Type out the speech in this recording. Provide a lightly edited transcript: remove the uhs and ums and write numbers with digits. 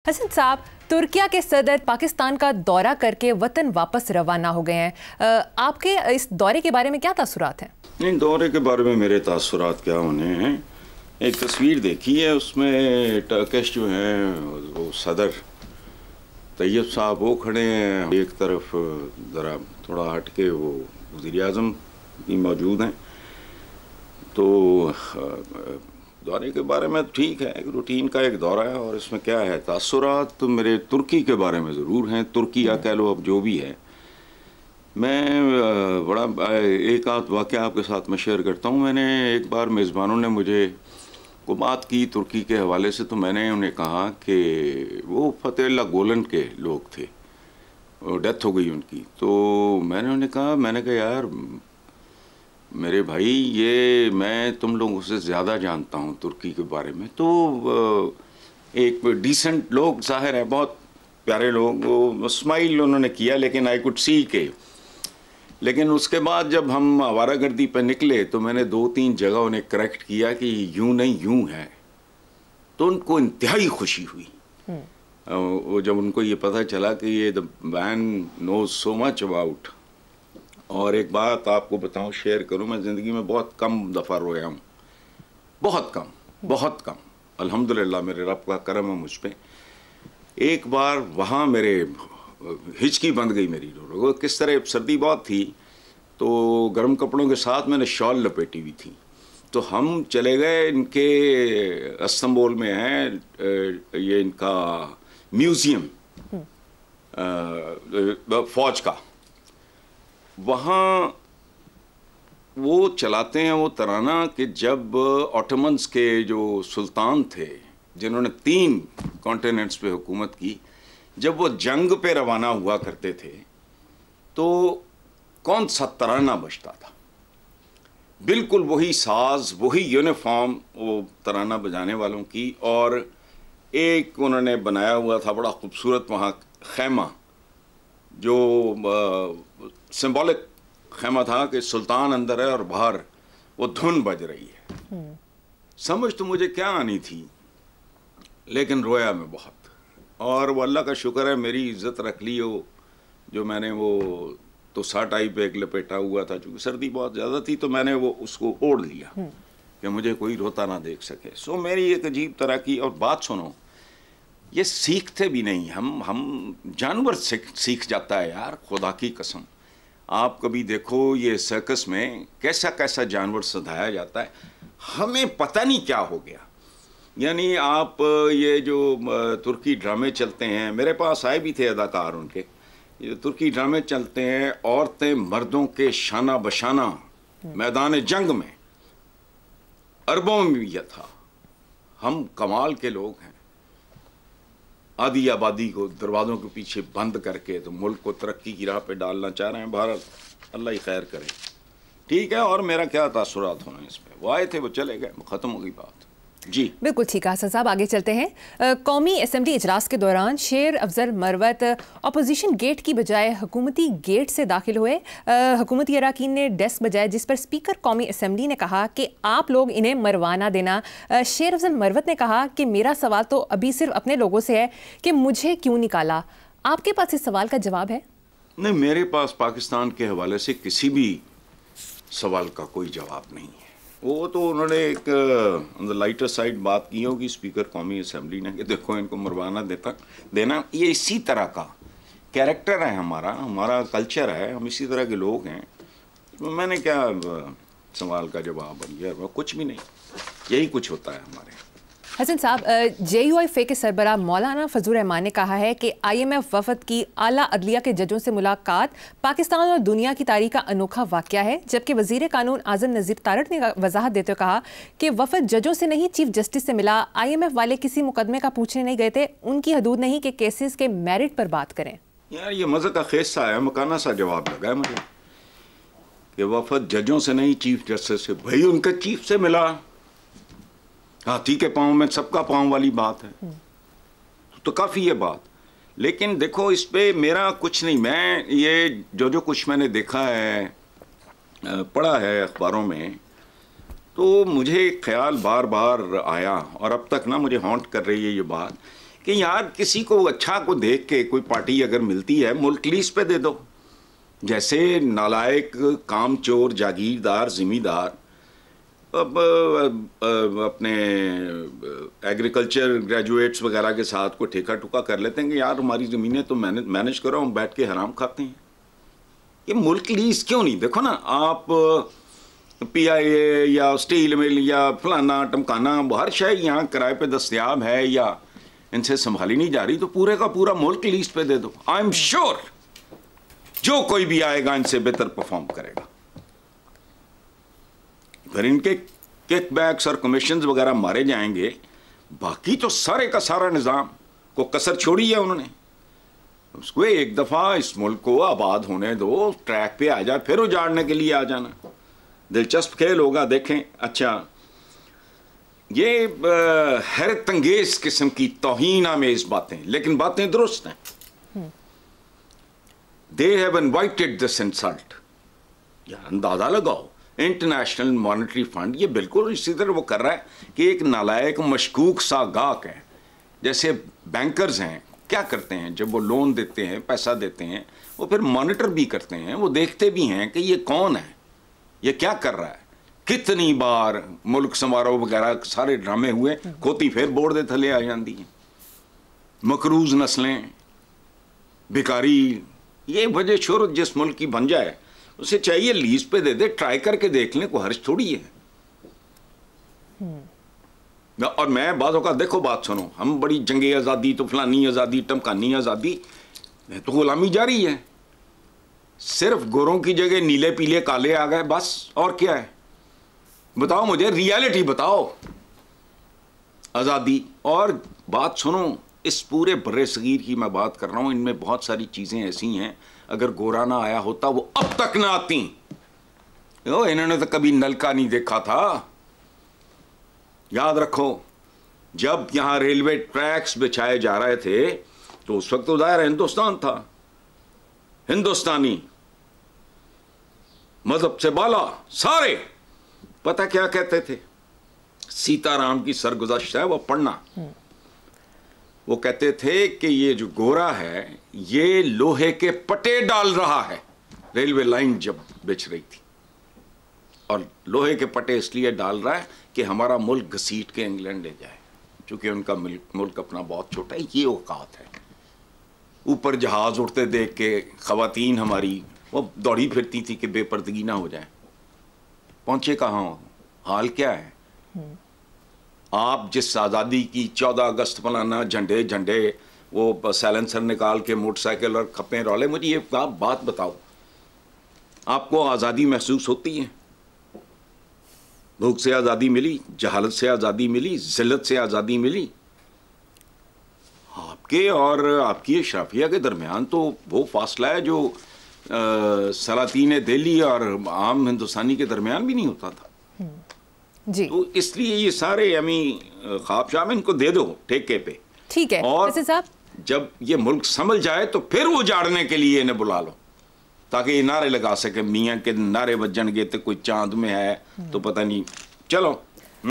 हसन साहब, तुर्किया के सदर पाकिस्तान का दौरा करके वतन वापस रवाना हो गए हैं। आपके इस दौरे के बारे में क्या तासुरात हैं? इन दौरे के बारे में मेरे तासुरात क्या होने हैं, एक तस्वीर देखी है, उसमें टर्किश जो हैं वो सदर तैयब साहब वो खड़े हैं, एक तरफ ज़रा थोड़ा हट के वो वज़ीर आज़म भी मौजूद हैं। तो दौरे के बारे में ठीक है, एक रूटीन का एक दौरा है और इसमें क्या है, तासुरात तो मेरे तुर्की के बारे में ज़रूर हैं। तुर्की या कह लो अब जो भी है, मैं बड़ा एक आध वाक़या आपके साथ में शेयर करता हूँ। मैंने एक बार मेज़बानों ने मुझे को बात की तुर्की के हवाले से, तो मैंने उन्हें कहा कि वो फतेहुल्लाह गोलन के लोग थे, डेथ हो गई उनकी। तो मैंने कहा यार मेरे भाई, ये मैं तुम लोगों से ज़्यादा जानता हूँ तुर्की के बारे में। तो एक डिसेंट लोग ज़ाहिर है, बहुत प्यारे लोग, वो स्माइल उन्होंने किया, लेकिन आई कुड सी के। लेकिन उसके बाद जब हम आवारागर्दी पर निकले तो मैंने 2-3 जगह उन्हें करेक्ट किया कि यूं नहीं यूं है। तो उनको इंतहाई खुशी हुई। वो जब उनको ये पता चला कि ये the man knows so much about. और एक बात आपको बताऊं, शेयर करूं, मैं ज़िंदगी में बहुत कम दफ़ा रोया हूं, बहुत कम। अल्हम्दुलिल्लाह मेरे रब का करम है मुझ पर। एक बार वहाँ मेरे हिचकी बंद गई मेरी। वो किस तरह, सर्दी बहुत थी तो गर्म कपड़ों के साथ मैंने शॉल लपेटी हुई थी। तो हम चले गए, इनके इस्तांबुल में है ये इनका म्यूज़ियम फ़ौज का, वहाँ वो चलाते हैं वो तराना कि जब ऑटोमन्स के जो सुल्तान थे, जिन्होंने 3 कॉन्टिनेंट्स पे हुकूमत की, जब वो जंग पे रवाना हुआ करते थे तो कौन सा तराना बजता था, बिल्कुल वही साज, वही यूनिफॉर्म वो तराना बजाने वालों की। और एक उन्होंने बनाया हुआ था बड़ा खूबसूरत वहाँ खैमा, जो सिंबॉलिक खैमा था कि सुल्तान अंदर है और बाहर वो धुन बज रही है। समझ तो मुझे क्या आनी थी, लेकिन रोया मैं बहुत। और वो अल्लाह का शुक्र है मेरी इज़्ज़त रख ली हो, जो मैंने वो तुसा टाइप एक लपेटा हुआ था, चूँकि सर्दी बहुत ज़्यादा थी तो मैंने वो उसको ओढ़ लिया कि मुझे कोई रोता ना देख सके। सो मेरी एक अजीब तरह की। और बात सुनो, ये सीखते भी नहीं हम जानवर सीख जाता है यार, खुदा की कसम। आप कभी देखो ये सर्कस में कैसा कैसा जानवर सधाया जाता है, हमें पता नहीं क्या हो गया। यानी आप ये जो तुर्की ड्रामे चलते हैं, मेरे पास आए भी थे अदाकार उनके, ये तुर्की ड्रामे चलते हैं, औरतें मर्दों के शाना बशाना मैदान जंग में, अरबों में भी यह था। हम कमाल के लोग हैं, आधी आबादी को दरवाज़ों के पीछे बंद करके तो मुल्क को तरक्की की राह पे डालना चाह रहे हैं भारत। अल्लाह ही खैर करे। ठीक है, और मेरा क्या तासुरात होना इस पर, वो आए थे वो चले गए, ख़त्म हो गई बात। जी बिल्कुल ठीक है हसन साहब, आगे चलते हैं। कौमी असेंबली इजलास के दौरान शेर अफजल मरवत अपोजिशन गेट की बजाय हुकूमती गेट से दाखिल हुए। हुकूमती अरकान ने डेस्क बजाए, जिस पर स्पीकर कौमी असेंबली ने कहा कि आप लोग इन्हें मरवाना देना। शेर अफजल मरवत ने कहा कि मेरा सवाल तो अभी सिर्फ अपने लोगों से है कि मुझे क्यों निकाला। आपके पास इस सवाल का जवाब है? नहीं, मेरे पास पाकिस्तान के हवाले से किसी भी सवाल का कोई जवाब नहीं है। वो तो उन्होंने एक ऑन द लाइटर साइड बात की होगी स्पीकर कौमी असेंबली ने कि देखो इनको मरवाना देना। ये इसी तरह का कैरेक्टर है हमारा कल्चर है, हम इसी तरह के लोग हैं। तो मैंने क्या सवाल का जवाब दिया, कुछ भी नहीं, यही कुछ होता है हमारे। हसन साहब, JUIF के सरबराह मौलाना फजल रहमान ने कहा है कि IMF वफद की आला अदलिया के जजों से मुलाकात पाकिस्तान और दुनिया की तारीख का अनोखा वाक़या है। जबकि वज़ीर कानून आज़म नज़ीर तारड़ ने वजाहत देते हुए कहा कि वफद जजों से नहीं चीफ जस्टिस से मिला। IMF वाले किसी मुकदमे का पूछने नहीं गए थे, उनकी हदूद नहीं कि केसेस के मेरिट पर बात करें। यार ये मज़े का खेस सा है, मकाना सा जवाब लगा है मुझे कि वफद जजों से नहीं चीफ जस्टिस से। भाई उनके चीफ से मिला, हाथी के पाँव में सबका पाँव वाली बात है, तो काफ़ी ये बात। लेकिन देखो इस पे मेरा कुछ नहीं, मैं ये जो कुछ मैंने देखा है, पढ़ा है अखबारों में, तो मुझे ख्याल बार बार आया और अब तक ना मुझे हॉन्ट कर रही है ये बात कि यार किसी को अच्छा को देख के कोई पार्टी अगर मिलती है मुल्क लीज पे दे दो। जैसे नालायक कामचोर जागीरदार जिमीदार अब अपने एग्रीकल्चर ग्रेजुएट्स वगैरह के साथ कोई ठेका टुका कर लेते हैं कि यार हमारी ज़मीनें तो मैनेज करो, हम बैठ के हराम खाते हैं। ये मुल्क लीज क्यों नहीं? देखो ना, आप PIA या स्टील मिल या फलाना टमकाना हर शय यहाँ किराए पे दस्तयाब है या इनसे संभाली नहीं जा रही, तो पूरे का पूरा मुल्क लीज पे दे दो। आई एम श्योर जो कोई भी आएगा इनसे बेहतर परफॉर्म करेगा। फिर इनके किकबैक्स और कमीशंस वगैरह मारे जाएंगे, बाकी तो सारे का सारा निज़ाम को कसर छोड़ी है उन्होंने। उसको एक दफ़ा इस मुल्क को आबाद होने दो, ट्रैक पे आ जाए, फिर उजाड़ने के लिए आ जाना। दिलचस्प खेल होगा, देखें। अच्छा, ये हैरत अंगेज किस्म की तौहीन आमेज बातें, लेकिन बातें दुरुस्त हैं। They have invited this insult. यार अंदाजा लगाओ, इंटरनेशनल मॉनेटरी फंड ये बिल्कुल इसी तरह वो कर रहा है कि एक नालायक मशकूक सा गाहक है। जैसे बैंकर्स हैं, क्या करते हैं जब वो लोन देते हैं, पैसा देते हैं, वो फिर मॉनिटर भी करते हैं, वो देखते भी हैं कि ये कौन है, ये क्या कर रहा है। कितनी बार मुल्क समारोह वगैरह सारे ड्रामे हुए, खोती फिर बोर्ड दे थले आ जाती है। मकरूज नस्लें, भिकारी, ये वजह शोहरत जिस मुल्क की बन जाए उसे चाहिए लीज पे दे दे, ट्राई करके देख लें, कोई हर्ष थोड़ी है। और मैं बातों का देखो, बात सुनो, हम बड़ी जंगे आज़ादी तो फलानी आज़ादी टमकानी आज़ादी, तो गुलामी जारी है। सिर्फ गोरों की जगह नीले पीले काले आ गए, बस। और क्या है बताओ मुझे, रियलिटी बताओ। आज़ादी और बात सुनो, इस पूरे बर्रे सगीर की मैं बात कर रहा हूँ, इनमें बहुत सारी चीज़ें ऐसी हैं अगर गोरा ना आया होता वो अब तक ना आती। इन्होंने तो कभी नलका नहीं देखा था। याद रखो, जब यहाँ रेलवे ट्रैक्स बिछाए जा रहे थे तो उस वक्त तो दायरा हिंदुस्तान था। हिंदुस्तानी मजहब से बाला सारे पता क्या कहते थे, सीताराम की सरगुज़श्त है वो पढ़ना। वो कहते थे कि ये जो गोरा है ये लोहे के पटे डाल रहा है। रेलवे लाइन जब बिछ रही थी, और लोहे के पटे इसलिए डाल रहा है कि हमारा मुल्क घसीट के इंग्लैंड ले जाए, क्योंकि उनका मुल्क अपना बहुत छोटा है। ये औकात है। ऊपर जहाज उड़ते देख के ख़वातीन हमारी वो दौड़ी फिरती थी कि बेपर्दगी ना हो जाए। पहुंचे कहाँ हो, हाल क्या है? आप जिस आज़ादी की 14 अगस्त मनाना, झंडे झंडे वो साइलेंसर निकाल के मोटरसाइकिल और खप्पे रौले, मुझे ये बात बताओ, आपको आज़ादी महसूस होती है? भूख से आज़ादी मिली, जहालत से आज़ादी मिली, जिल्लत से आज़ादी मिली। आपके और आपकी अशराफिया के दरमियान तो वो फासला है जो सलातीन दिल्ली और आम हिंदुस्तानी के दरमियान भी नहीं होता था। जी। तो इसलिए ये सारे अमी ख्वाब शाम इनको दे दो ठेके पे। ठीक है। और साहब, जब ये मुल्क संभल जाए तो फिर वो उजाड़ने के लिए इन्हें बुला लो, ताकि ये नारे लगा सके। मियाँ के नारे बजन गए तो कोई चांद में है तो पता नहीं। चलो